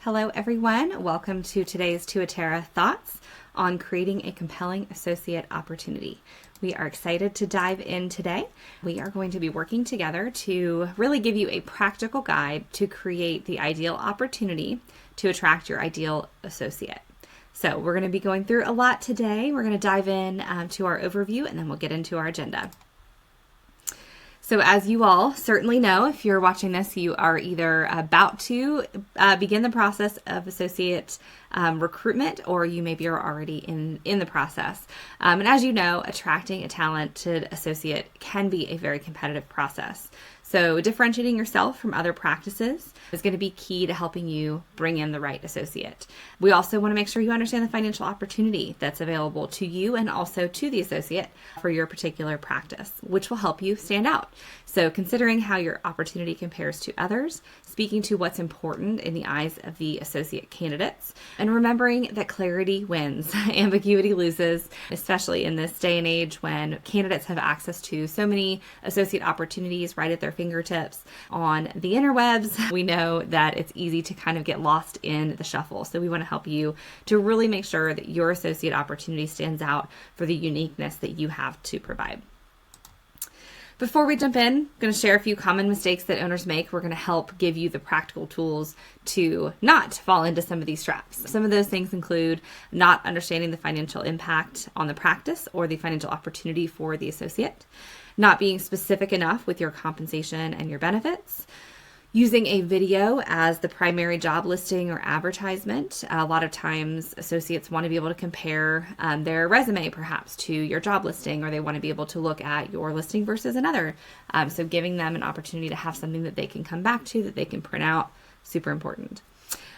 Hello, everyone. Welcome to today's Tuatera Thoughts on creating a compelling associate opportunity. We are excited to dive in today. We are going to be working together to really give you a practical guide to create the ideal opportunity to attract your ideal associate. So we're going to be going through a lot today. We're going to dive in to our overview, and then we'll get into our agenda. So as you all certainly know, if you're watching this, you are either about to begin the process of associate recruitment, or you maybe are already in the process. And as you know, attracting a talented associate can be a very competitive process. So differentiating yourself from other practices is going to be key to helping you bring in the right associate. We also want to make sure you understand the financial opportunity that's available to you and also to the associate for your particular practice, which will help you stand out. So considering how your opportunity compares to others, speaking to what's important in the eyes of the associate candidates, and remembering that clarity wins, ambiguity loses, especially in this day and age when candidates have access to so many associate opportunities right at their fingertips on the interwebs. We know that it's easy to kind of get lost in the shuffle. So we want to help you to really make sure that your associate opportunity stands out for the uniqueness that you have to provide. Before we jump in, I'm going to share a few common mistakes that owners make. We're going to help give you the practical tools to not fall into some of these traps. Some of those things include not understanding the financial impact on the practice or the financial opportunity for the associate, not being specific enough with your compensation and your benefits, using a video as the primary job listing or advertisement. A lot of times associates want to be able to compare their resume perhaps to your job listing, or they want to be able to look at your listing versus another. So giving them an opportunity to have something that they can come back to, that they can print out, super important.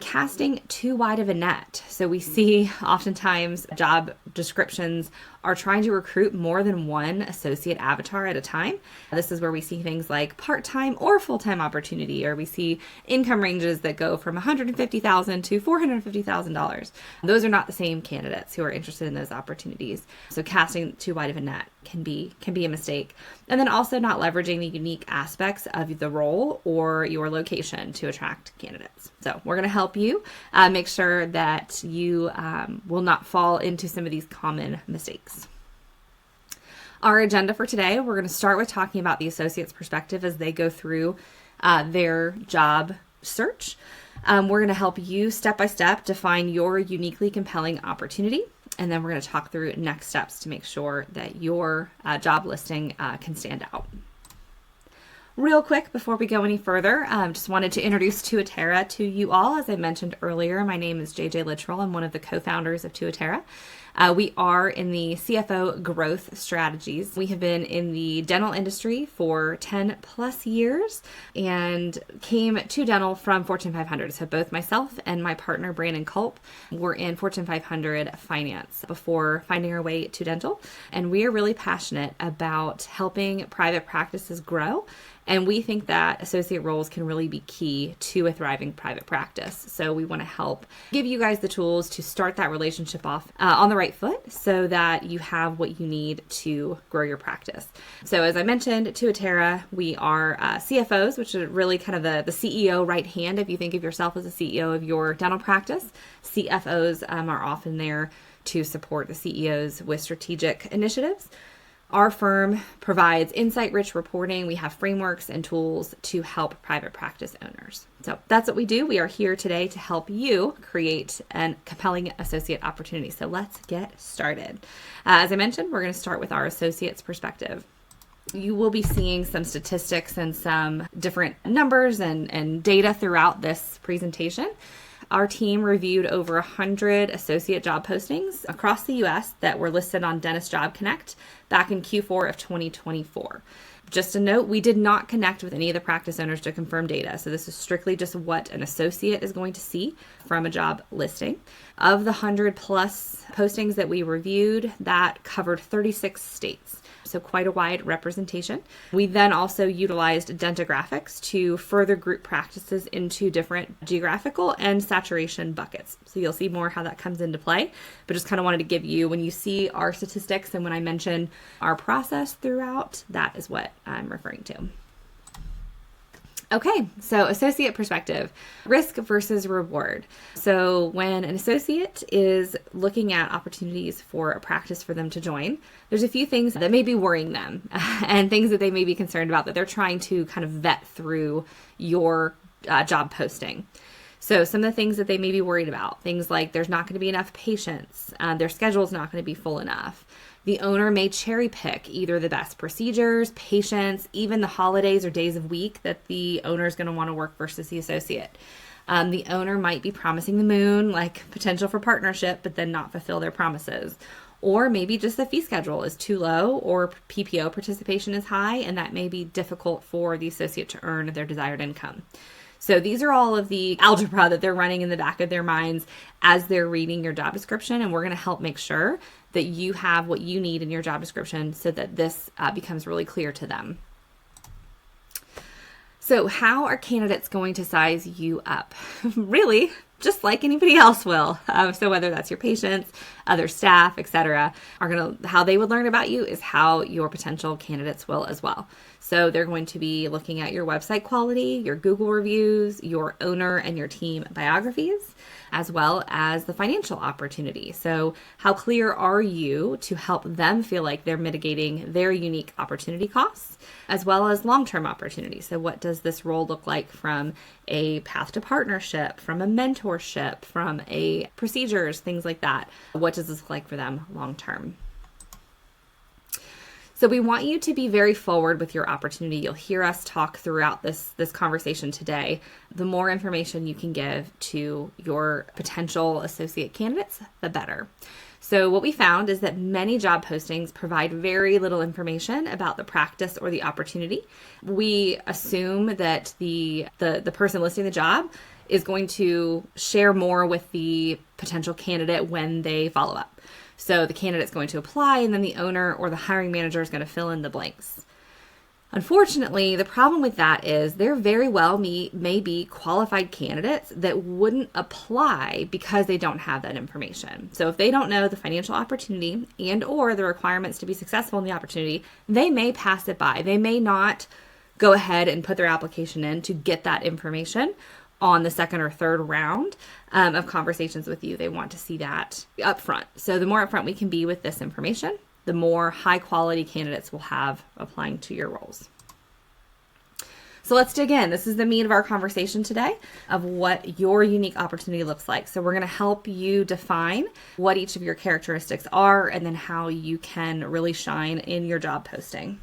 Casting too wide of a net. So we see oftentimes job descriptions are trying to recruit more than one associate avatar at a time. This is where we see things like part-time or full-time opportunity, or we see income ranges that go from $150,000 to $450,000. Those are not the same candidates who are interested in those opportunities. So casting too wide of a net can be a mistake. And then also not leveraging the unique aspects of the role or your location to attract candidates. So we're going to help you make sure that you will not fall into some of these common mistakes. Our agenda for today, we're going to start with talking about the associate's perspective as they go through their job search. We're going to help you step by step define your uniquely compelling opportunity. And then we're going to talk through next steps to make sure that your job listing can stand out. Real quick, before we go any further, just wanted to introduce Tuatera to you all. As I mentioned earlier, my name is JJ Littrell. I'm one of the co-founders of Tuatera. We are in the CFO growth strategies. We have been in the dental industry for 10 plus years and came to dental from Fortune 500. So both myself and my partner, Brandon Culp, were in Fortune 500 finance before finding our way to dental. And we are really passionate about helping private practices grow. And we think that associate roles can really be key to a thriving private practice. So we want to help give you guys the tools to start that relationship off on the right foot so that you have what you need to grow your practice. So as I mentioned, Tuatera, we are CFOs, which is really kind of the CEO right hand. If you think of yourself as a CEO of your dental practice, CFOs are often there to support the CEOs with strategic initiatives. Our firm provides insight-rich reporting. We have frameworks and tools to help private practice owners. So that's what we do. We are here today to help you create a compelling associate opportunity. So let's get started. As I mentioned, we're going to start with our associate's perspective. You will be seeing some statistics and some different numbers and data throughout this presentation. Our team reviewed over 100 associate job postings across the U.S. that were listed on Dentist Job Connect back in Q4 of 2024. Just a note, we did not connect with any of the practice owners to confirm data. So this is strictly just what an associate is going to see from a job listing. Of the 100 plus postings that we reviewed, that covered 36 states. So quite a wide representation. We then also utilized Dentographics to further group practices into different geographical and saturation buckets. So you'll see more how that comes into play, but just kind of wanted to give you, when you see our statistics and when I mention our process throughout, that is what I'm referring to. Okay, so associate perspective, risk versus reward. So when an associate is looking at opportunities for a practice for them to join, there's a few things that may be worrying them and things that they may be concerned about that they're trying to kind of vet through your job posting. So some of the things that they may be worried about, things like there's not going to be enough patients, their schedule is not going to be full enough. The owner may cherry pick either the best procedures, patients, even the holidays or days of week that the owner is going to want to work versus the associate. The owner might be promising the moon, like potential for partnership, but then not fulfill their promises. Or maybe just the fee schedule is too low or PPO participation is high, and that may be difficult for the associate to earn their desired income. So these are all of the algebra that they're running in the back of their minds as they're reading your job description, and we're going to help make sure that you have what you need in your job description so that this becomes really clear to them. So how are candidates going to size you up? Really, just like anybody else will. So whether that's your patients, other staff, etc., how they would learn about you is how your potential candidates will as well. So they're going to be looking at your website quality, your Google reviews, your owner and your team biographies, as well as the financial opportunity. So how clear are you to help them feel like they're mitigating their unique opportunity costs, as well as long-term opportunities? So what does this role look like from a path to partnership, from a mentorship, from a procedures, things like that? What does this look like for them long-term? So we want you to be very forward with your opportunity. You'll hear us talk throughout this conversation today. The more information you can give to your potential associate candidates, the better. So what we found is that many job postings provide very little information about the practice or the opportunity. We assume that the person listing the job is going to share more with the potential candidate when they follow up. So the candidate's going to apply, and then the owner or the hiring manager is going to fill in the blanks. Unfortunately, the problem with that is there very well may be qualified candidates that wouldn't apply because they don't have that information. So if they don't know the financial opportunity and or the requirements to be successful in the opportunity, they may pass it by. They may not go ahead and put their application in to get that information on the second or third round of conversations with you. They want to see that up front. So the more upfront we can be with this information, the more high quality candidates we'll have applying to your roles. So let's dig in. This is the meat of our conversation today of what your unique opportunity looks like. So we're going to help you define what each of your characteristics are and then how you can really shine in your job posting.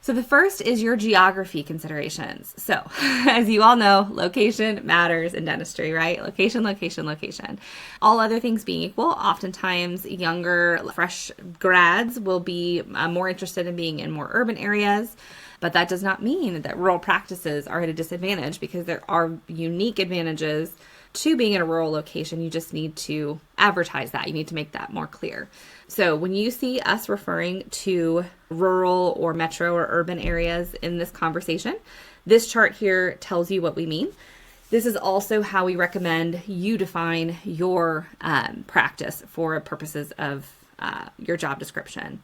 So the first is your geography considerations. So as you all know, location matters in dentistry, right? Location, location, location. All other things being equal, oftentimes younger, fresh grads will be more interested in being in more urban areas. But that does not mean that rural practices are at a disadvantage, because there are unique advantages to being in a rural location. You just need to advertise that. You need to make that more clear. So when you see us referring to rural or metro or urban areas in this conversation, this chart here tells you what we mean. This is also how we recommend you define your practice for purposes of your job description.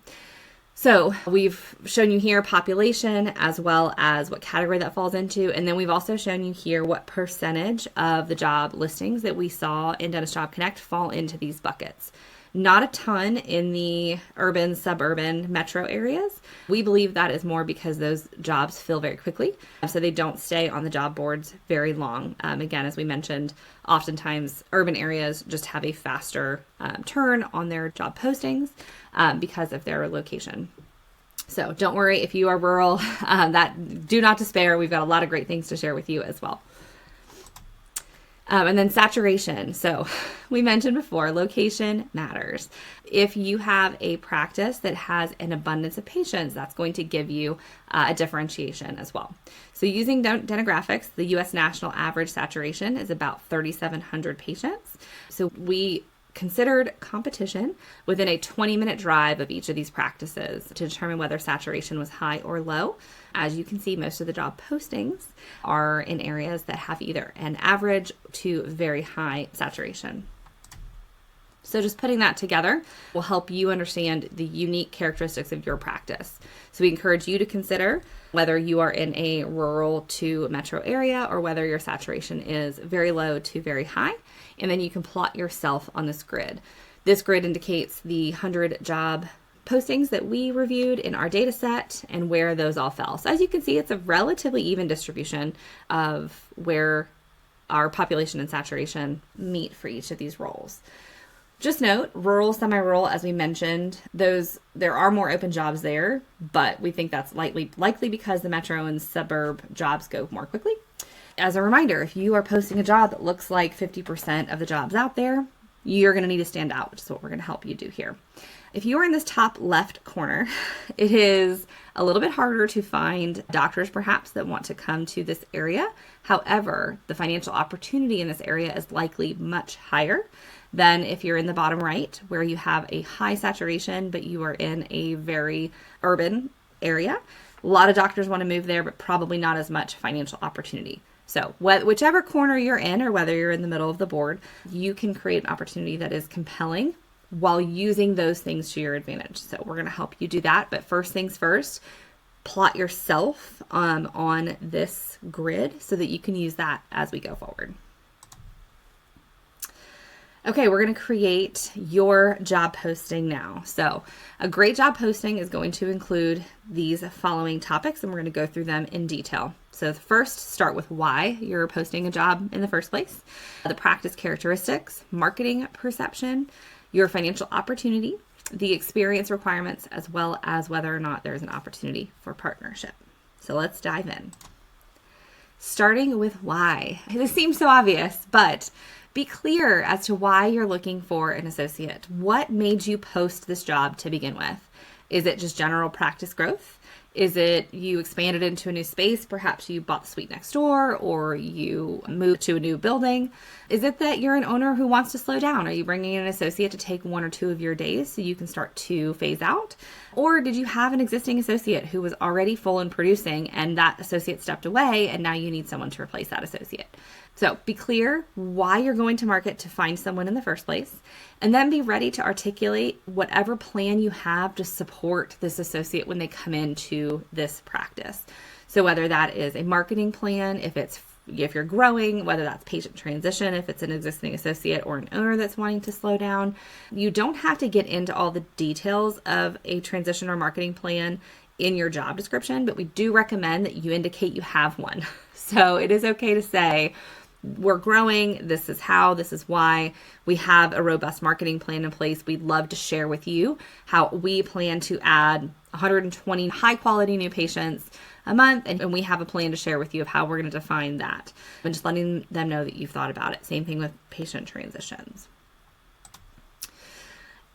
So we've shown you here population as well as what category that falls into. And then we've also shown you here what percentage of the job listings that we saw in Dentist Job Connect fall into these buckets. Not a ton in the urban, suburban, metro areas. We believe that is more because those jobs fill very quickly, so they don't stay on the job boards very long. Again, as we mentioned, oftentimes urban areas just have a faster turn on their job postings because of their location. So don't worry if you are rural, do not despair. We've got a lot of great things to share with you as well. And then saturation. So we mentioned before, location matters. If you have a practice that has an abundance of patients, that's going to give you a differentiation as well. So using Dentographics, the U.S. national average saturation is about 3,700 patients. So we considered competition within a 20-minute drive of each of these practices to determine whether saturation was high or low. As you can see, most of the job postings are in areas that have either an average to very high saturation. So just putting that together will help you understand the unique characteristics of your practice. So we encourage you to consider whether you are in a rural to metro area or whether your saturation is very low to very high. And then you can plot yourself on this grid. This grid indicates the 100 job postings that we reviewed in our data set and where those all fell. So as you can see, it's a relatively even distribution of where our population and saturation meet for each of these roles. Just note, rural, semi-rural, as we mentioned, there are more open jobs there, but we think that's likely because the metro and suburb jobs go more quickly. As a reminder, if you are posting a job that looks like 50% of the jobs out there, you're going to need to stand out, which is what we're going to help you do here. If you are in this top left corner, it is a little bit harder to find doctors perhaps that want to come to this area. However, the financial opportunity in this area is likely much higher than if you're in the bottom right, where you have a high saturation, but you are in a very urban area. A lot of doctors want to move there, but probably not as much financial opportunity. So whichever corner you're in, or whether you're in the middle of the board, you can create an opportunity that is compelling while using those things to your advantage. So we're going to help you do that. But first things first, plot yourself on this grid so that you can use that as we go forward. Okay, we're going to create your job posting now. So a great job posting is going to include these following topics, and we're going to go through them in detail. So first, start with why you're posting a job in the first place, the practice characteristics, marketing perception, your financial opportunity, the experience requirements, as well as whether or not there's an opportunity for partnership. So let's dive in. Starting with why. This seems so obvious, but be clear as to why you're looking for an associate. What made you post this job to begin with? Is it just general practice growth? Is it you expanded into a new space? Perhaps you bought the suite next door or you moved to a new building. Is it that you're an owner who wants to slow down? Are you bringing in an associate to take 1 or 2 of your days so you can start to phase out? Or did you have an existing associate who was already full and producing and that associate stepped away and now you need someone to replace that associate? So be clear why you're going to market to find someone in the first place, and then be ready to articulate whatever plan you have to support this associate when they come into this practice. So whether that is a marketing plan, if you're growing, whether that's patient transition, if it's an existing associate or an owner that's wanting to slow down, you don't have to get into all the details of a transition or marketing plan in your job description, but we do recommend that you indicate you have one. So it is okay to say, we're growing, this is how, this is why, we have a robust marketing plan in place. We'd love to share with you how we plan to add 120 high quality new patients a month, and we have a plan to share with you of how we're going to define that, and just letting them know that you've thought about it. Same thing with patient transitions.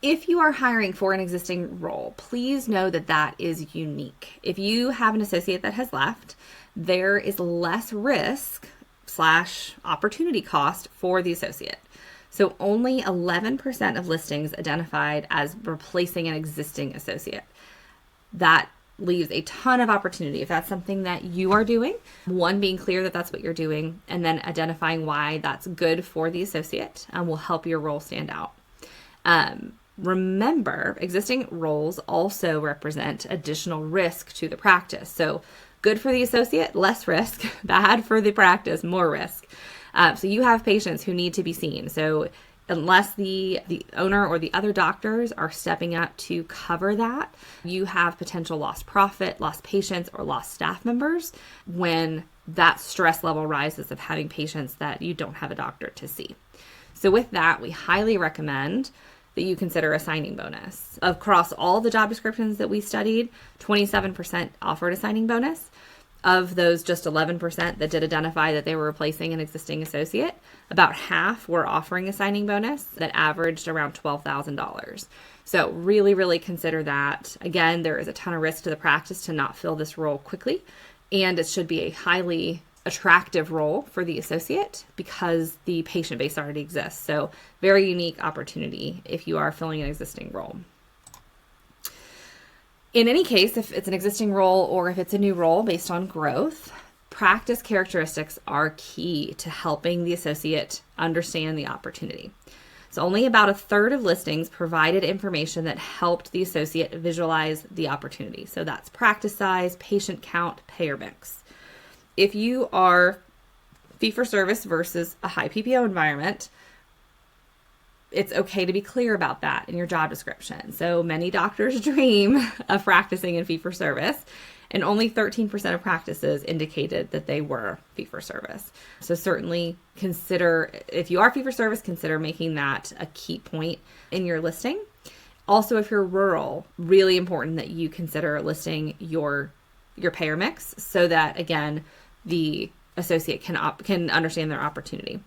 If you are hiring for an existing role, please know that that is unique. If you have an associate that has left, there is less risk / opportunity cost for the associate. So only 11% of listings identified as replacing an existing associate. That leaves a ton of opportunity if that's something that you are doing. One, being clear that that's what you're doing, and then identifying why that's good for the associate will help your role stand out. Remember, existing roles also represent additional risk to the practice. So good for the associate, less risk. Bad for the practice, more risk. So you have patients who need to be seen. So unless the owner or the other doctors are stepping up to cover that, you have potential lost profit, lost patients, or lost staff members when that stress level rises of having patients that you don't have a doctor to see. So with that, we highly recommend that you consider a signing bonus. Across all the job descriptions that we studied, 27% offered a signing bonus. Of those, just 11% that did identify that they were replacing an existing associate, about half were offering a signing bonus that averaged around $12,000. So really, really consider that. Again, there is a ton of risk to the practice to not fill this role quickly, and it should be a highly attractive role for the associate because the patient base already exists. So very unique opportunity if you are filling an existing role. In any case, if it's an existing role or if it's a new role based on growth, practice characteristics are key to helping the associate understand the opportunity. So only about a third of listings provided information that helped the associate visualize the opportunity. So that's practice size, patient count, payer mix. If you are fee-for-service versus a high PPO environment, it's okay to be clear about that in your job description. So many doctors dream of practicing in fee-for-service, and only 13% of practices indicated that they were fee-for-service. So certainly consider, if you are fee-for-service, consider making that a key point in your listing. Also, if you're rural, really important that you consider listing your payer mix so that, again, the associate can understand their opportunity.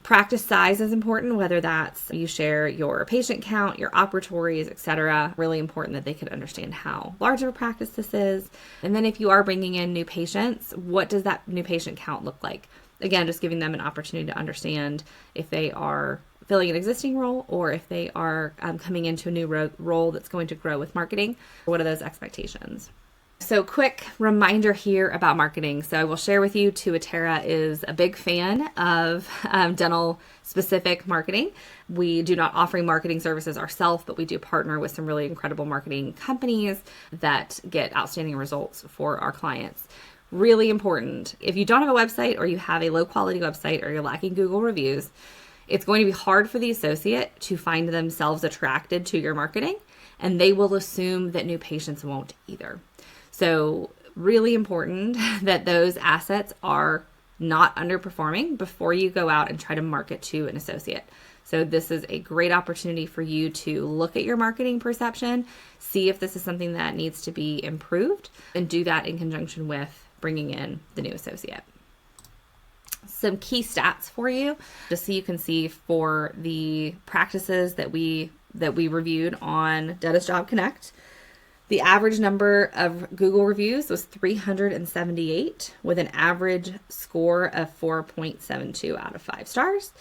Practice size is important, whether that's you share your patient count, your operatories, etc. Really important that they could understand how large of a practice this is. And then if you are bringing in new patients, what does that new patient count look like? Again, just giving them an opportunity to understand if they are filling an existing role or if they are coming into a new role that's going to grow with marketing. What are those expectations? So quick reminder here about marketing. So I will share with you, Tuatera is a big fan of dental specific marketing. We do not offer marketing services ourselves, but we do partner with some really incredible marketing companies that get outstanding results for our clients. Really important. If you don't have a website or you have a low quality website or you're lacking Google reviews, it's going to be hard for the associate to find themselves attracted to your marketing, and they will assume that new patients won't either. So really important that those assets are not underperforming before you go out and try to market to an associate. So this is a great opportunity for you to look at your marketing perception, see if this is something that needs to be improved, and do that in conjunction with bringing in the new associate. Some key stats for you, just so you can see for the practices that we reviewed on Dentist Job Connect. The average number of Google reviews was 378 with an average score of 4.72 out of 5 stars.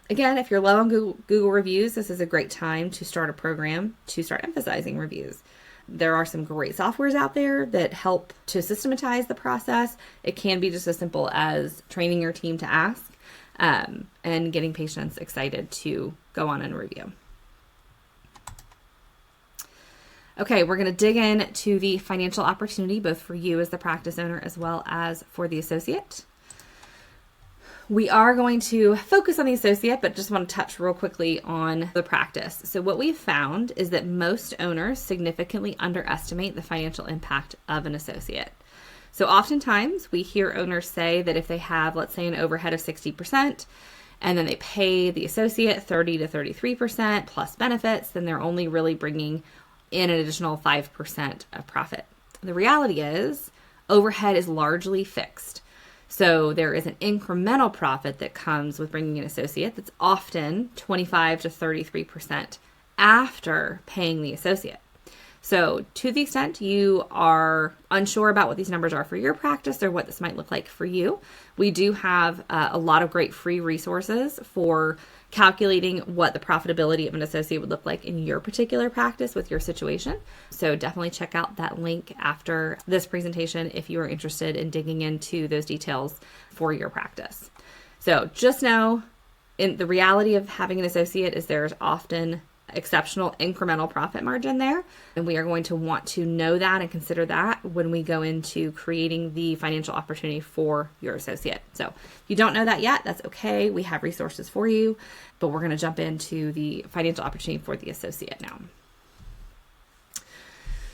Again, if you're low on Google reviews, this is a great time to start a program to start emphasizing reviews. There are some great softwares out there that help to systematize the process. It can be just as simple as training your team to ask and getting patients excited to go on and review. Okay, we're going to dig in to the financial opportunity, both for you as the practice owner as well as for the associate. We are going to focus on the associate, but just want to touch real quickly on the practice. So what we've found is that most owners significantly underestimate the financial impact of an associate. So oftentimes we hear owners say that if they have, let's say, an overhead of 60%, and then they pay the associate 30 to 33% plus benefits, then they're only really bringing in an additional 5% of profit. The reality is overhead is largely fixed. So there is an incremental profit that comes with bringing an associate that's often 25 to 33% after paying the associate. So to the extent you are unsure about what these numbers are for your practice or what this might look like for you, we do have a lot of great free resources for calculating what the profitability of an associate would look like in your particular practice with your situation. So definitely check out that link after this presentation if you are interested in digging into those details for your practice. So just know the reality of having an associate is there's often exceptional incremental profit margin there. And we are going to want to know that and consider that when we go into creating the financial opportunity for your associate. So if you don't know that yet, that's okay. We have resources for you, but we're going to jump into the financial opportunity for the associate now.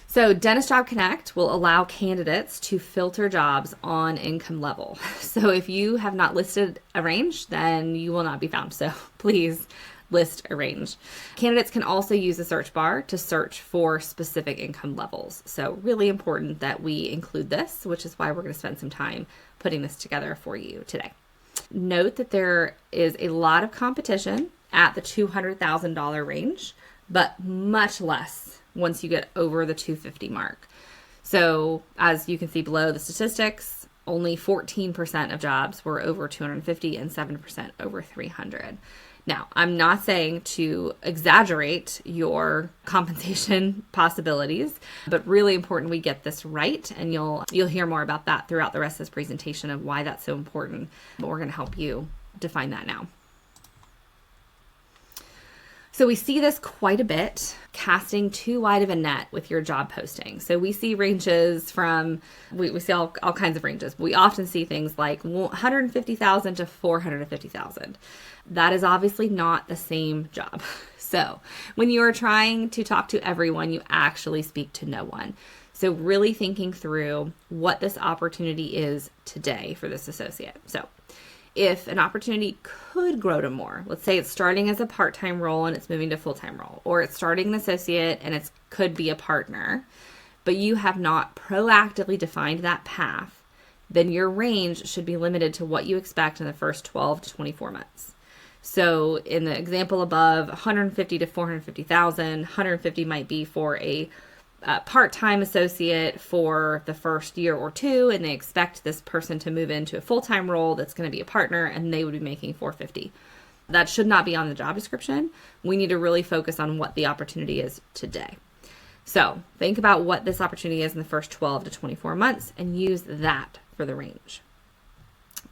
So Dentist Job Connect will allow candidates to filter jobs on income level. So if you have not listed a range, then you will not be found. So please list a range. Candidates can also use the search bar to search for specific income levels. So really important that we include this, which is why we're going to spend some time putting this together for you today. Note that there is a lot of competition at the $200,000 range, but much less once you get over the $250,000 mark. So as you can see below the statistics, only 14% of jobs were over $250,000 and 7% over $300,000. Now, I'm not saying to exaggerate your compensation possibilities, but really important we get this right, and you'll hear more about that throughout the rest of this presentation of why that's so important, but we're going to help you define that now. So we see this quite a bit, casting too wide of a net with your job posting. So we see ranges from, we see all kinds of ranges. We often see things like 150,000 to 450,000. That is obviously not the same job. So when you are trying to talk to everyone, you actually speak to no one. So really thinking through what this opportunity is today for this associate. So if an opportunity could grow to more, let's say it's starting as a part-time role and it's moving to full-time role, or it's starting an associate and it could be a partner, but you have not proactively defined that path, then your range should be limited to what you expect in the first 12 to 24 months. So in the example above, 150 to 450,000, 150 might be for a part-time associate for the first year or two, and they expect this person to move into a full-time role that's going to be a partner, and they would be making 450. That should not be on the job description. We need to really focus on what the opportunity is today. So think about what this opportunity is in the first 12 to 24 months and use that for the range.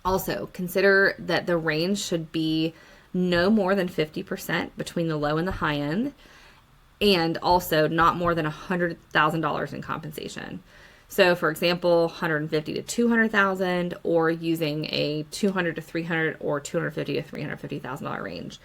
Also, consider that the range should be no more than 50% between the low and the high end, and also not more than $100,000 in compensation. So for example, 150 to 200,000, or using a 200 to 300 or 250 to $350,000 range.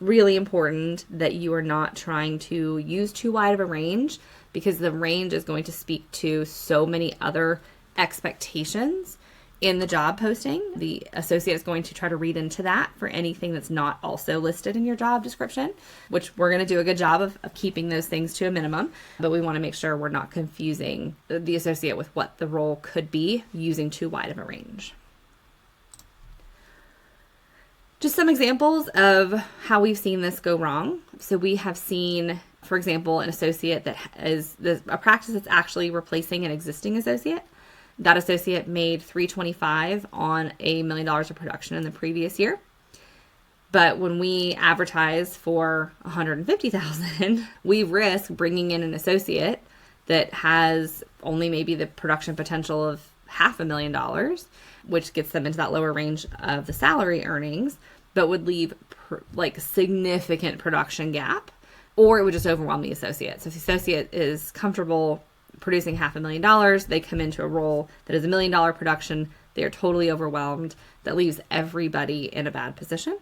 Really important that you are not trying to use too wide of a range, because the range is going to speak to so many other expectations in the job posting. The associate is going to try to read into that for anything that's not also listed in your job description, which we're going to do a good job of keeping those things to a minimum. But we want to make sure we're not confusing the associate with what the role could be using too wide of a range. Just some examples of how we've seen this go wrong. So we have seen, for example, an associate that is a practice that's actually replacing an existing associate. That associate made $325,000 on $1 million of production in the previous year. But when we advertise for $150,000, we risk bringing in an associate that has only maybe the production potential of $500,000, which gets them into that lower range of the salary earnings, but would leave significant production gap, or it would just overwhelm the associate. So if the associate is comfortable producing $500,000, they come into a role that is $1 million production, they are totally overwhelmed. That leaves everybody in a bad position,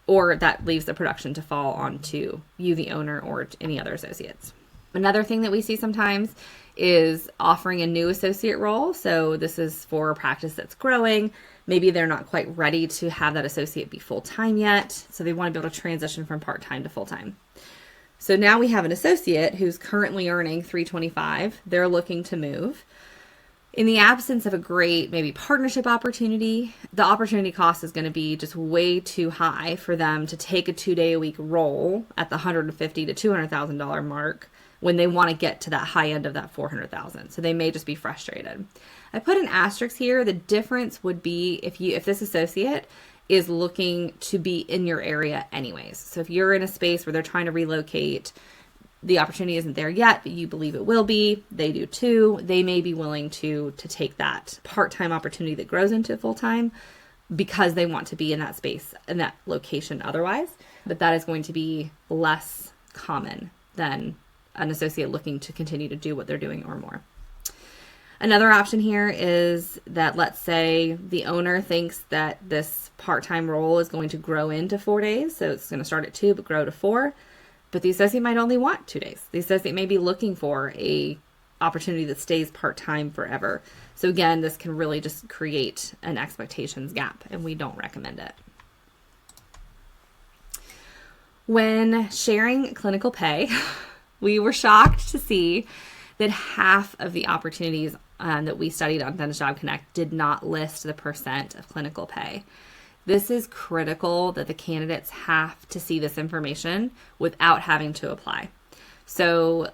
or that leaves the production to fall onto you, the owner, or any other associates. Another thing that we see sometimes is offering a new associate role. So this is for a practice that's growing. Maybe they're not quite ready to have that associate be full-time yet, so they want to be able to transition from part-time to full-time. So now we have an associate who's currently earning $325,000. They're looking to move. In the absence of a great maybe partnership opportunity, the opportunity cost is going to be just way too high for them to take a 2-day-a-week role at the $150,000 to $200,000 mark when they want to get to that high end of that $400,000. So they may just be frustrated. I put an asterisk here. The difference would be if this associate is looking to be in your area anyways. So if you're in a space where they're trying to relocate, the opportunity isn't there yet, but you believe it will be, they do too, they may be willing to take that part-time opportunity that grows into full-time because they want to be in that space, in that location otherwise. But that is going to be less common than an associate looking to continue to do what they're doing or more. Another option here is that, let's say the owner thinks that this part-time role is going to grow into 4 days. So it's going to start at 2, but grow to 4. But the associate might only want 2 days. The associate may be looking for a opportunity that stays part-time forever. So again, this can really just create an expectations gap, and we don't recommend it. When sharing clinical pay, we were shocked to see that half of the opportunities that we studied on Dentist Job Connect did not list the percent of clinical pay. This is critical that the candidates have to see this information without having to apply. So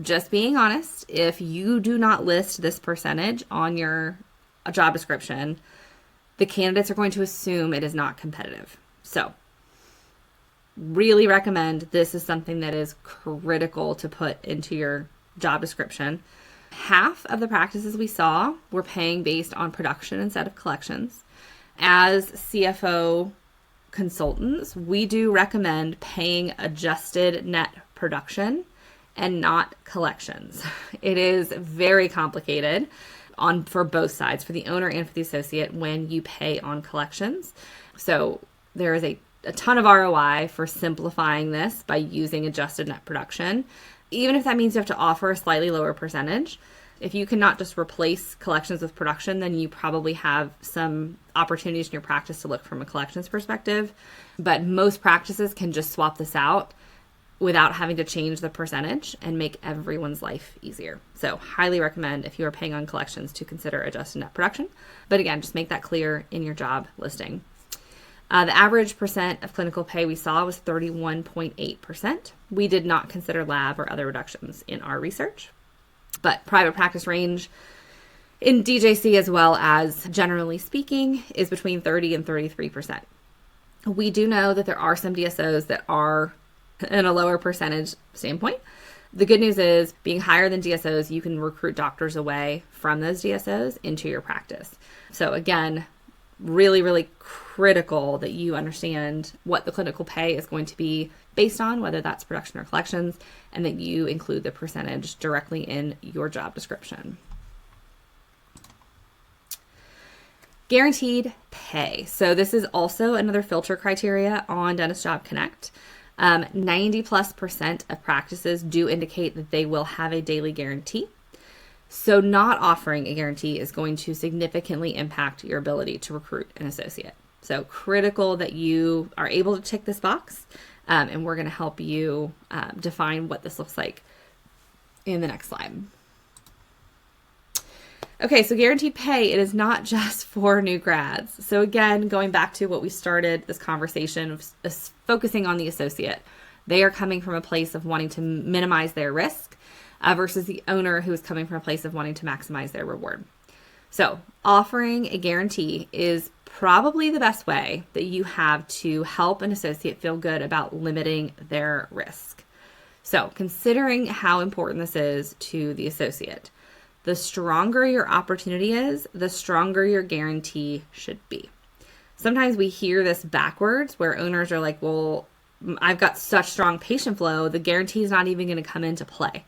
just being honest, if you do not list this percentage on your job description, the candidates are going to assume it is not competitive. So really recommend this is something that is critical to put into your job description. Half of the practices we saw were paying based on production instead of collections. As CFO consultants, we do recommend paying adjusted net production and not collections. It is very complicated for both sides, for the owner and for the associate, when you pay on collections. So there is a ton of ROI for simplifying this by using adjusted net production, even if that means you have to offer a slightly lower percentage. If you cannot just replace collections with production, then you probably have some opportunities in your practice to look from a collections perspective. But most practices can just swap this out without having to change the percentage and make everyone's life easier. So highly recommend, if you are paying on collections, to consider adjusted net production. But again, just make that clear in your job listing. The average percent of clinical pay we saw was 31.8%. We did not consider lab or other reductions in our research. But private practice range in DJC, as well as generally speaking, is between 30 and 33%. We do know that there are some DSOs that are in a lower percentage standpoint. The good news is, being higher than DSOs, you can recruit doctors away from those DSOs into your practice. So again, really, really critical that you understand what the clinical pay is going to be based on, whether that's production or collections, and that you include the percentage directly in your job description. Guaranteed pay. So this is also another filter criteria on Dentist Job Connect. 90+% of practices do indicate that they will have a daily guarantee. So not offering a guarantee is going to significantly impact your ability to recruit an associate. So critical that you are able to tick this box, and we're going to help you define what this looks like in the next slide. Okay, so guaranteed pay, it is not just for new grads. So again, going back to what we started this conversation of focusing on the associate, they are coming from a place of wanting to minimize their risk versus the owner who is coming from a place of wanting to maximize their reward. So offering a guarantee is probably the best way that you have to help an associate feel good about limiting their risk. So considering how important this is to the associate, the stronger your opportunity is, the stronger your guarantee should be. Sometimes we hear this backwards, where owners are like, well, I've got such strong patient flow, the guarantee is not even going to come into play.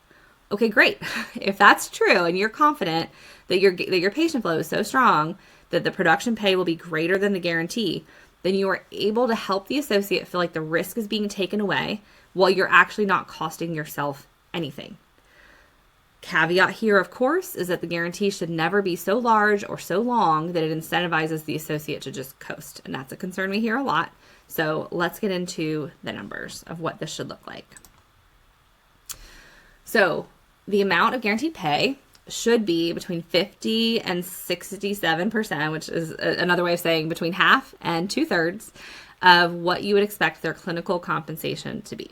Okay, great. If that's true and you're confident that your patient flow is so strong that the production pay will be greater than the guarantee, then you are able to help the associate feel like the risk is being taken away while you're actually not costing yourself anything. Caveat here, of course, is that the guarantee should never be so large or so long that it incentivizes the associate to just coast. And that's a concern we hear a lot. So let's get into the numbers of what this should look like. So the amount of guaranteed pay should be between 50 and 67%, which is another way of saying between half and 2/3 of what you would expect their clinical compensation to be.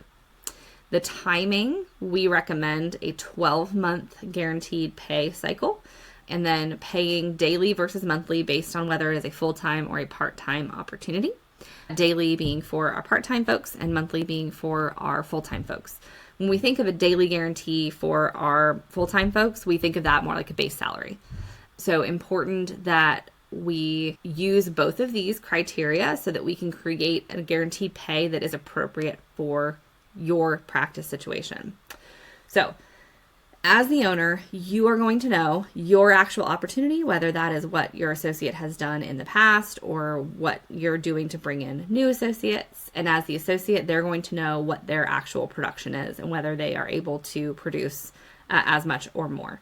The timing, we recommend a 12-month guaranteed pay cycle, and then paying daily versus monthly based on whether it is a full-time or a part-time opportunity. Daily being for our part-time folks and monthly being for our full-time folks. When we think of a daily guarantee for our full-time folks, we think of that more like a base salary. So important that we use both of these criteria so that we can create a guaranteed pay that is appropriate for your practice situation. So as the owner, you are going to know your actual opportunity, whether that is what your associate has done in the past or what you're doing to bring in new associates. And as the associate, they're going to know what their actual production is and whether they are able to produce as much or more.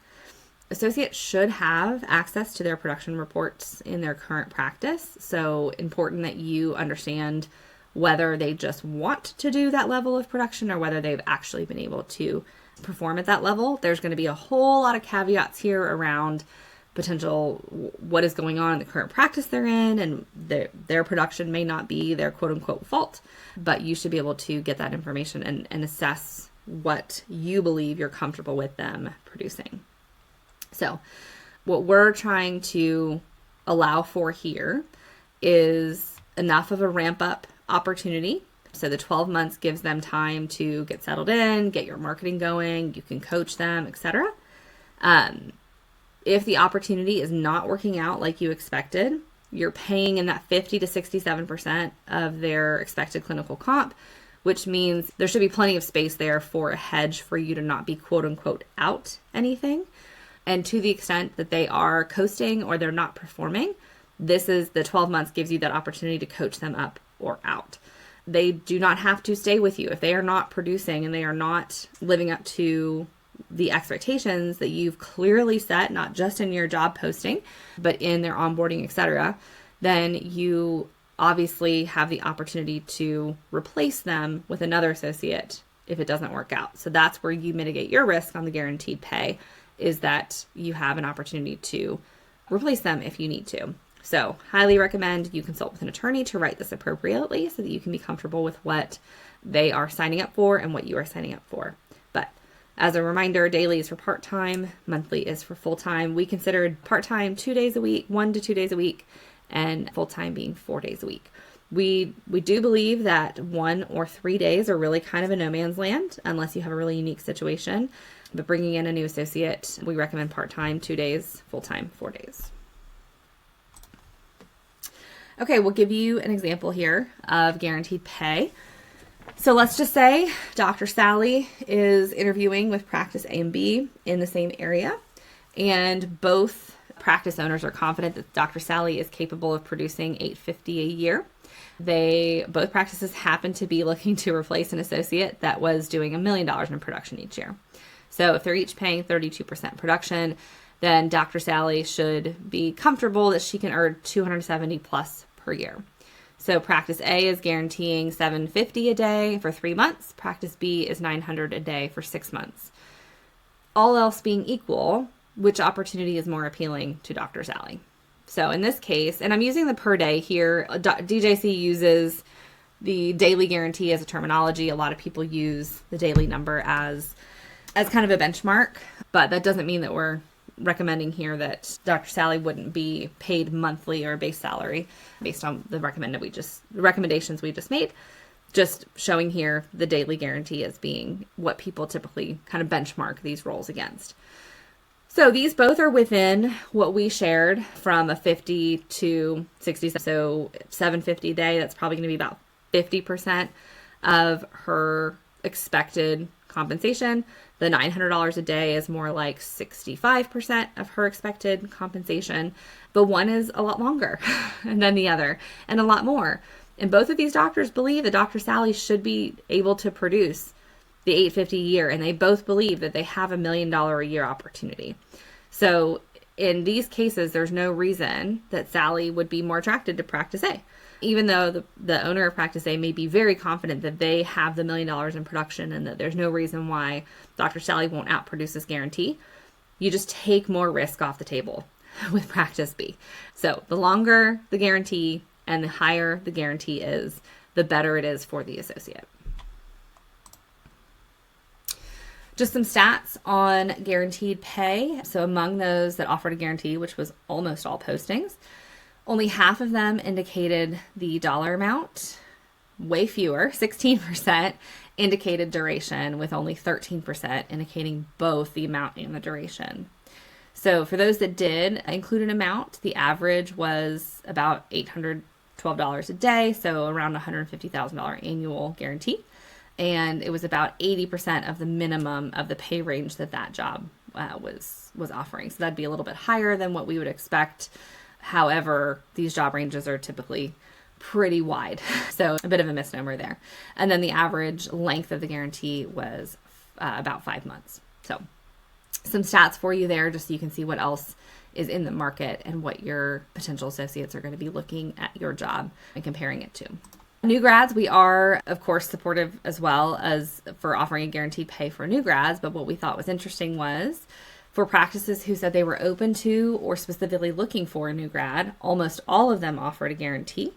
Associates should have access to their production reports in their current practice. So important that you understand whether they just want to do that level of production or whether they've actually been able to perform at that level. There's going to be a whole lot of caveats here around potential what is going on in the current practice they're in, and their production may not be their quote unquote fault, but you should be able to get that information and assess what you believe you're comfortable with them producing. So what we're trying to allow for here is enough of a ramp up opportunity. So the 12 months gives them time to get settled in, get your marketing going, you can coach them, etc. If the opportunity is not working out like you expected, you're paying in that 50 to 67% of their expected clinical comp, which means there should be plenty of space there for a hedge for you to not be quote unquote out anything. And to the extent that they are coasting or they're not performing, this is the 12 months gives you that opportunity to coach them up or out. They do not have to stay with you. If they are not producing and they are not living up to the expectations that you've clearly set, not just in your job posting, but in their onboarding, etc., then you obviously have the opportunity to replace them with another associate if it doesn't work out. So that's where you mitigate your risk on the guaranteed pay, is that you have an opportunity to replace them if you need to. So highly recommend you consult with an attorney to write this appropriately so that you can be comfortable with what they are signing up for and what you are signing up for. But as a reminder, daily is for part-time, monthly is for full-time. We considered part-time 2 days a week, 1 to 2 days a week, and full-time being 4 days a week. We do believe that 1 or 3 days are really kind of a no man's land unless you have a really unique situation. But bringing in a new associate, we recommend part-time 2 days, full-time 4 days. Okay, we'll give you an example here of guaranteed pay. So let's just say Dr. Sally is interviewing with practice A and B in the same area, and both practice owners are confident that Dr. Sally is capable of producing $850 a year. Both practices happen to be looking to replace an associate that was doing $1 million in production each year. So if they're each paying 32% production, then Dr. Sally should be comfortable that she can earn $270 plus per year. So practice A is guaranteeing $750 a day for 3 months. Practice B is $900 a day for 6 months. All else being equal, which opportunity is more appealing to Dr. Sally? So in this case, and I'm using the per day here, DJC uses the daily guarantee as a terminology. A lot of people use the daily number as kind of a benchmark, but that doesn't mean that we're recommending here that Dr. Sally wouldn't be paid monthly or base salary based on the recommendations we just made. Just showing here the daily guarantee as being what people typically kind of benchmark these roles against. So these both are within what we shared from a 50 to 60. So $750 a day, that's probably going to be about 50% of her expected compensation. The $900 a day is more like 65% of her expected compensation. But one is a lot longer than the other and a lot more. And both of these doctors believe that Dr. Sally should be able to produce the $850 a year, and they both believe that they have $1 million a year opportunity. So in these cases, there's no reason that Sally would be more attracted to practice A, even though the owner of practice A may be very confident that they have the $1 million in production and that there's no reason why Dr. Sally won't outproduce this guarantee. You just take more risk off the table with practice B. So the longer the guarantee and the higher the guarantee is, the better it is for the associate. Just some stats on guaranteed pay. So among those that offered a guarantee, which was almost all postings, only half of them indicated the dollar amount. Way fewer, 16%, indicated duration, with only 13% indicating both the amount and the duration. So for those that did include an amount, the average was about $812 a day, so around $150,000 annual guarantee. And it was about 80% of the minimum of the pay range that job was offering. So that'd be a little bit higher than what we would expect. However, these job ranges are typically pretty wide. So a bit of a misnomer there. And then the average length of the guarantee was about 5 months. So some stats for you there, just so you can see what else is in the market and what your potential associates are going to be looking at your job and comparing it to. New grads, we are, of course, supportive as well as for offering a guaranteed pay for new grads. But what we thought was interesting was for practices who said they were open to or specifically looking for a new grad, almost all of them offered a guarantee,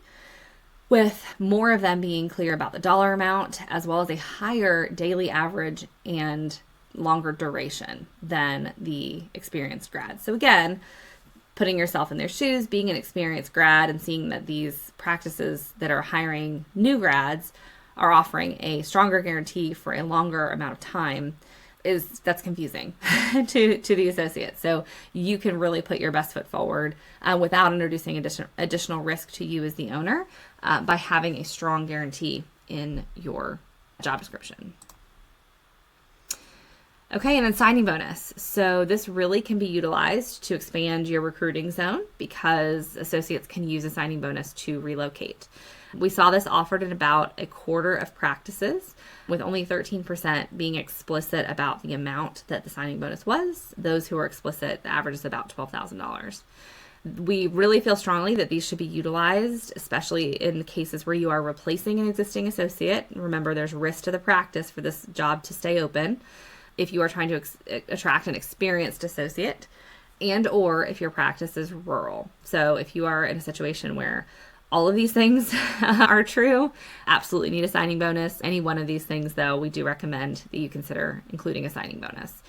with more of them being clear about the dollar amount as well as a higher daily average and longer duration than the experienced grads. So again, putting yourself in their shoes, being an experienced grad and seeing that these practices that are hiring new grads are offering a stronger guarantee for a longer amount of time that's confusing to the associate. So you can really put your best foot forward without introducing additional risk to you as the owner by having a strong guarantee in your job description. Okay, and then signing bonus. So this really can be utilized to expand your recruiting zone because associates can use a signing bonus to relocate. We saw this offered in about a quarter of practices, with only 13% being explicit about the amount that the signing bonus was. Those who are explicit, the average is about $12,000. We really feel strongly that these should be utilized, especially in the cases where you are replacing an existing associate. Remember, there's risk to the practice for this job to stay open if you are trying to attract an experienced associate, and or if your practice is rural. So if you are in a situation where all of these things are true, absolutely need a signing bonus. Any one of these things, though, we do recommend that you consider including a signing bonus.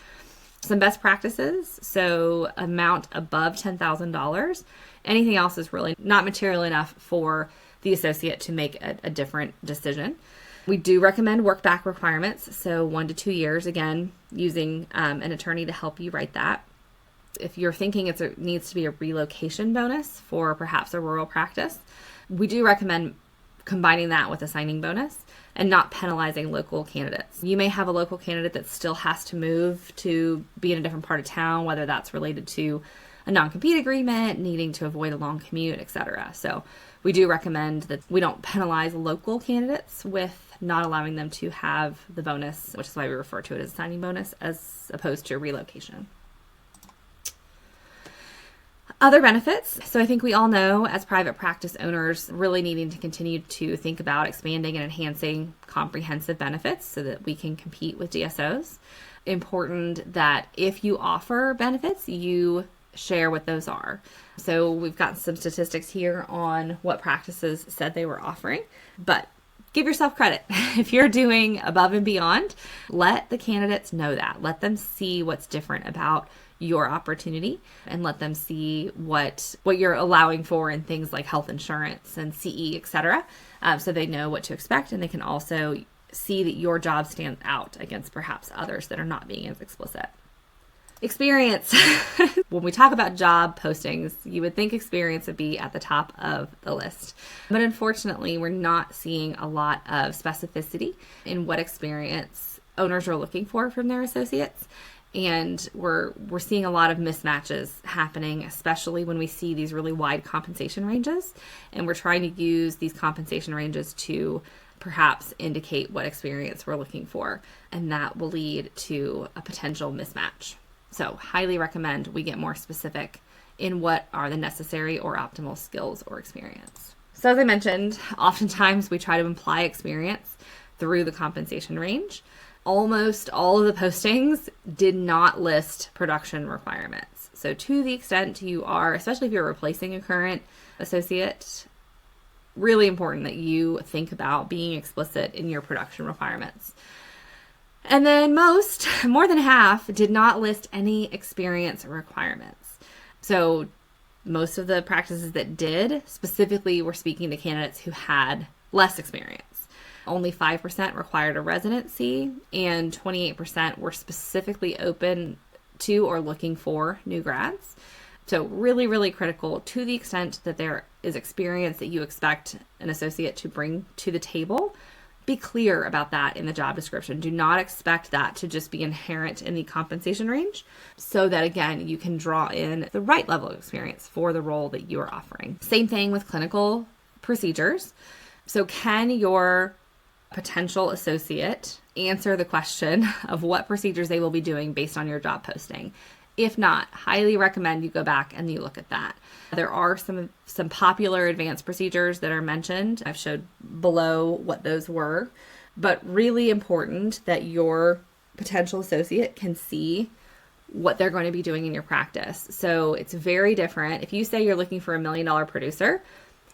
Some best practices, so amount above $10,000. Anything else is really not material enough for the associate to make a different decision. We do recommend work back requirements, so 1 to 2 years, again, using an attorney to help you write that. If you're thinking it needs to be a relocation bonus for perhaps a rural practice, we do recommend combining that with a signing bonus and not penalizing local candidates. You may have a local candidate that still has to move to be in a different part of town, whether that's related to a non-compete agreement, needing to avoid a long commute, etc. So we do recommend that we don't penalize local candidates with not allowing them to have the bonus, which is why we refer to it as a signing bonus as opposed to a relocation. Other benefits. So I think we all know as private practice owners really needing to continue to think about expanding and enhancing comprehensive benefits so that we can compete with DSOs. Important that if you offer benefits, you share what those are. So we've got some statistics here on what practices said they were offering, but give yourself credit. If you're doing above and beyond, let the candidates know that. Let them see what's different about your opportunity and let them see what you're allowing for in things like health insurance and CE, etc. So they know what to expect, and they can also see that your job stands out against perhaps others that are not being as explicit. Experience. When we talk about job postings, you would think experience would be at the top of the list. But unfortunately, we're not seeing a lot of specificity in what experience owners are looking for from their associates. And we're seeing a lot of mismatches happening, especially when we see these really wide compensation ranges. And we're trying to use these compensation ranges to perhaps indicate what experience we're looking for. And that will lead to a potential mismatch. So highly recommend we get more specific in what are the necessary or optimal skills or experience. So as I mentioned, oftentimes we try to imply experience through the compensation range. Almost all of the postings did not list production requirements. So to the extent you are, especially if you're replacing a current associate, really important that you think about being explicit in your production requirements. And then more than half, did not list any experience requirements. So most of the practices that did specifically were speaking to candidates who had less experience. Only 5% required a residency, and 28% were specifically open to or looking for new grads. So really, really critical to the extent that there is experience that you expect an associate to bring to the table. Be clear about that in the job description. Do not expect that to just be inherent in the compensation range so that, again, you can draw in the right level of experience for the role that you are offering. Same thing with clinical procedures. So can your potential associate answer the question of what procedures they will be doing based on your job posting? If not, highly recommend you go back and you look at that. There are some popular advanced procedures that are mentioned. I've showed below what those were, but really important that your potential associate can see what they're going to be doing in your practice. So it's very different. If you say you're looking for $1 million producer,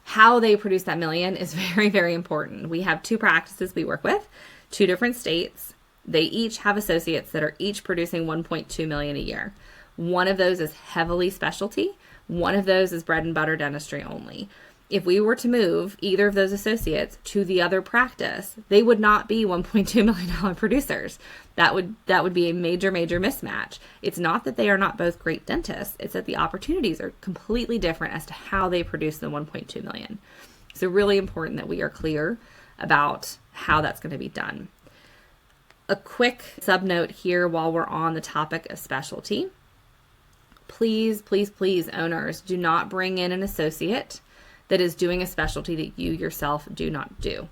how they produce that million is very, very important. We have 2 practices we work with, 2 different states. They each have associates that are each producing $1.2 million a year. One of those is heavily specialty. One of those is bread and butter dentistry only. if we were to move either of those associates to the other practice, they would not be $1.2 million producers. That would be a major, major mismatch. It's not that they are not both great dentists. It's that the opportunities are completely different as to how they produce the 1.2 million. So really important that we are clear about how that's going to be done. A quick sub note here while we're on the topic of specialty. Please, please, please, owners, do not bring in an associate that is doing a specialty that you yourself do not do.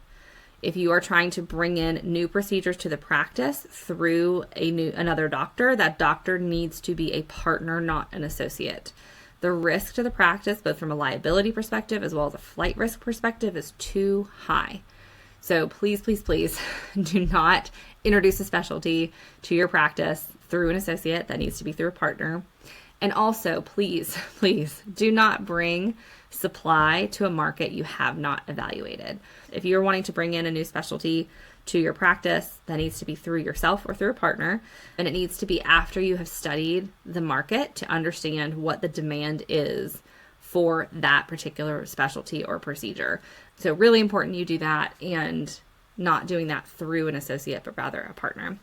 If you are trying to bring in new procedures to the practice through another doctor, that doctor needs to be a partner, not an associate. The risk to the practice, both from a liability perspective as well as a flight risk perspective, is too high. So please, please, please do not introduce a specialty to your practice through an associate. That needs to be through a partner. And also, please, please do not bring supply to a market you have not evaluated. If you're wanting to bring in a new specialty to your practice, that needs to be through yourself or through a partner. And it needs to be after you have studied the market to understand what the demand is for that particular specialty or procedure. So really important you do that, and not doing that through an associate, but rather a partner.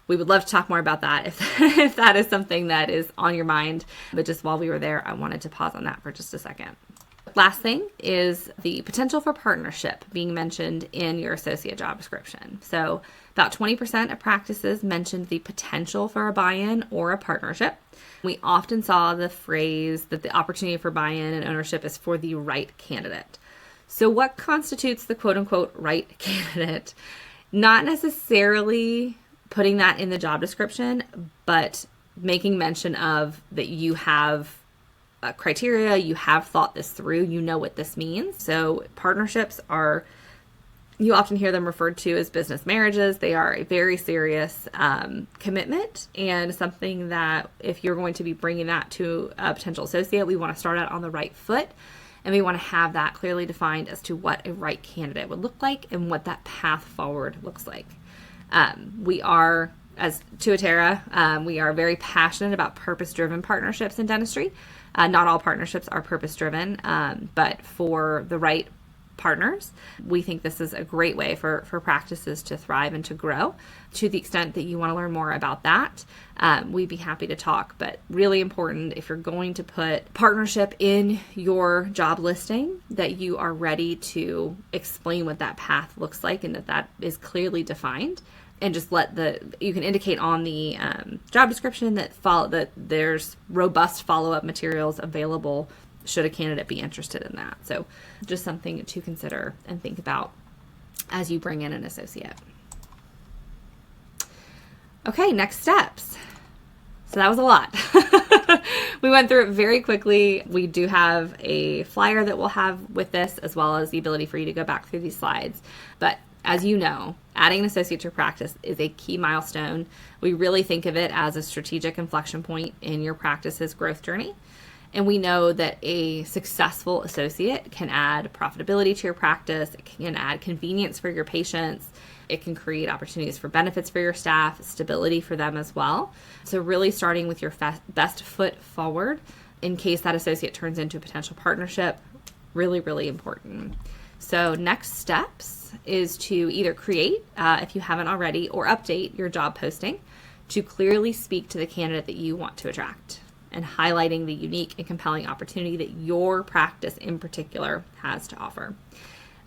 We would love to talk more about that if that is something that is on your mind. But just while we were there, I wanted to pause on that for just a second. Last thing is the potential for partnership being mentioned in your associate job description. So about 20% of practices mentioned the potential for a buy-in or a partnership. We often saw the phrase that the opportunity for buy-in and ownership is for the right candidate. So what constitutes the quote-unquote right candidate? Not necessarily putting that in the job description, but making mention of that you have criteria, you have thought this through, you know what this means. So partnerships are, you often hear them referred to as business marriages. They are a very serious commitment, and something that if you're going to be bringing that to a potential associate, we want to start out on the right foot, and we want to have that clearly defined as to what a right candidate would look like and what that path forward looks like. We are, as Tuatera, we are very passionate about purpose-driven partnerships in dentistry. Not all partnerships are purpose-driven, but for the right partners, we think this is a great way for practices to thrive and to grow. To the extent that you want to learn more about that, we'd be happy to talk. But really important, if you're going to put partnership in your job listing, that you are ready to explain what that path looks like and that is clearly defined. And just you can indicate on the job description that there's robust follow-up materials available should a candidate be interested in that. So just something to consider and think about as you bring in an associate. Okay, next steps. So that was a lot. We went through it very quickly. We do have a flyer that we'll have with this, as well as the ability for you to go back through these slides. But as you know, adding an associate to your practice is a key milestone. We really think of it as a strategic inflection point in your practice's growth journey. And we know that a successful associate can add profitability to your practice. It can add convenience for your patients. It can create opportunities for benefits for your staff, stability for them as well. So really starting with your best foot forward in case that associate turns into a potential partnership, really, really important. So next steps is to either create, if you haven't already, or update your job posting to clearly speak to the candidate that you want to attract, and highlighting the unique and compelling opportunity that your practice in particular has to offer.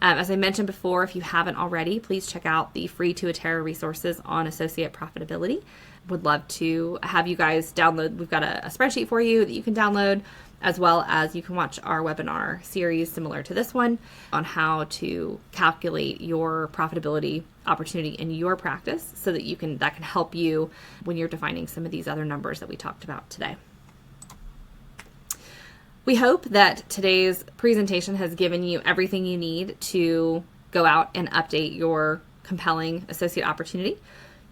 As I mentioned before, if you haven't already, please check out the free Tuatera resources on associate profitability. Would love to have you guys download. We've got a spreadsheet for you that you can download, as well as you can watch our webinar series similar to this one on how to calculate your profitability opportunity in your practice so that that can help you when you're defining some of these other numbers that we talked about today. We hope that today's presentation has given you everything you need to go out and update your compelling associate opportunity.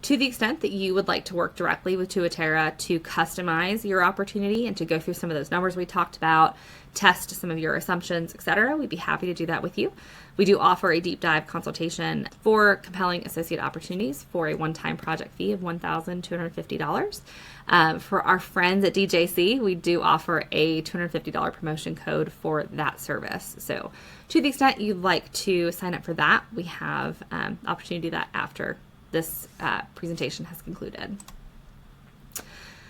To the extent that you would like to work directly with Tuatera to customize your opportunity and to go through some of those numbers we talked about, test some of your assumptions, etc., we'd be happy to do that with you. We do offer a deep dive consultation for compelling associate opportunities for a one-time project fee of $1,250. For our friends at DJC, we do offer a $250 promotion code for that service. So to the extent you'd like to sign up for that, we have opportunity to do that after this presentation has concluded.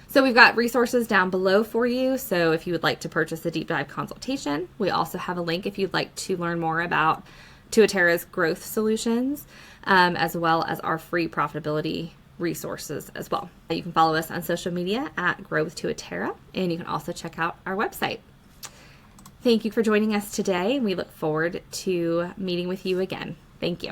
So we've got resources down below for you. So if you would like to purchase the deep dive consultation, we also have a link if you'd like to learn more about Tuatera's growth solutions, as well as our free profitability resources as well. You can follow us on social media at Grow with Tuatera, and you can also check out our website. Thank you for joining us today. We look forward to meeting with you again. Thank you.